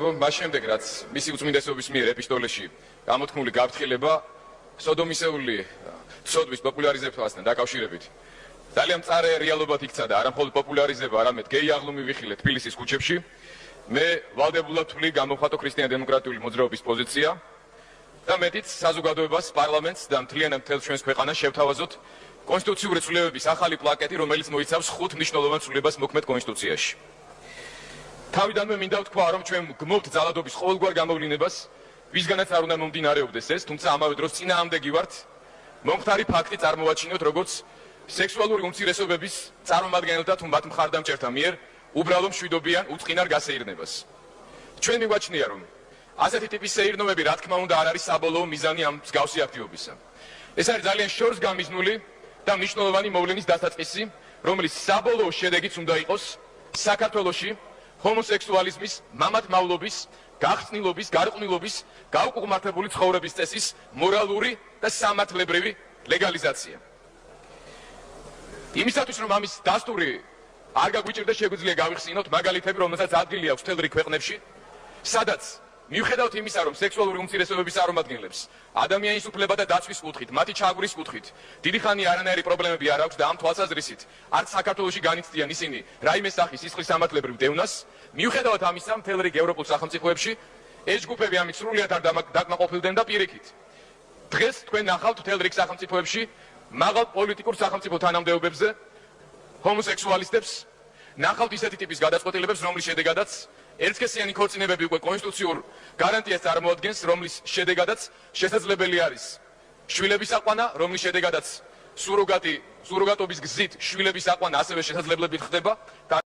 მას შემდეგ რაც მისი უწმინდესობის მიერ ეპისტოლეში გამოთქმული გაფრთხილება სოდომისეული ცოდვის პოპულარიზებასთან დაკავშირებით ძალიან მწარე რეალობად იქცა და არა მხოლოდ პოპულარიზება, არამედ გეი აღლუმი ვიხილე თბილისის ქუჩებში. მე ვალდებულად ვთვლი გამოვხატო ქრისტიან-დემოკრატიული მოძრაობის პოზიცია და მეტიც საზოგადოებას, პარლამენტს და მთლიანად ჩვენს ქვეყანას შევთავაზოთ კონსტიტუციური ცვლილებების ახალი პლაკეტი, რომელიც მოიცავს 5 მნიშვნელოვან ცვლილებას მოქმედ კონსტიტუციაში. თავიდანვე მინდა ვთქვა, რომ ჩვენ გმობთ ძალადობის ყოველგვარ გამოვლინებას, ვისგანაც არ უნდა მომდინარეობდეს ეს, თუმცა ამავე დროს წინააღმდეგი ვართ მომხდარი ფაქტი წარმოვაჩინოთ, როგორც სექსუალური უმცირესობების წარმომადგენელთა თუ მათ მხარდამჭერთა მიერ უბრალო მშვიდობიან უწყინარ გასეირნებას. ჩვენ მივაჩნია, რომ ასეთი ტიპის სეირნობები, რა თქმა უნდა, არ არის საბოლოო მიზანი ამ მსგავსი აქტივობისა. ეს არის ძალიან შორს გამიზნული და მნიშვნელოვანი მოვლენის დასაწყისი, რომლის საბოლოო შედეგიც უნდა იყოს საქართველოში ჰომოსექსუალიზმის, მამათმავლობის, გახსნილობის, გარყვნილობის, გაუკუღმართებული ცხოვრების წესის მორალური და სამართლებრივი ლეგალიზაცია. იმისათვის, რომ ამის დასტური არ გაგვიჭირდეს, შეგვიძლია გავიხსენოთ მაგალითები, რომელსაც ადგილი აქვს მთელ რიგ ქვეყნებში, სადაც მიუხედავად იმისა, რომ სექსუალური უმცირესობების წარმომადგენლებს ადამიანის უფლება და დაცვის კუთხით, მათი ჩაგვრის კუთხით დიდი ხანი არანაირი პრობლემები არ აქვს და ამ თვალსაზრისით არც საქართველოში განიცდიან ისინი რაიმე სახის სისხლის სამართლებრივ დევნას, მიუხედავად ამისა, მთელ რიგ ევროპულ სახელმწიფოებში ეს ჯგუფები ამით სრულიად არ დაკმაყოფილდნენ და პირიქით. დღეს თქვენ ნახავთ მთელ რიგ სახელმწიფოებში მაღალ პოლიტიკურ სახელმწიფო თანამდებობებზე ჰომოსექსუალისტებს, ნახავთ ისეთი ტიპის გადაწყვეტილებებს, რომლის შედეგადაც ერთსქესიანი ქორწინებები უკვე კონსტიტუციურ გარანტიას წარმოადგენს, რომლის შედეგადაც შესაძლებელი არის შვილების აყვანა, რომლის შედეგადაც სუროგატობის გზით შვილების აყვანა ასევე შესაძლებლად ხდება და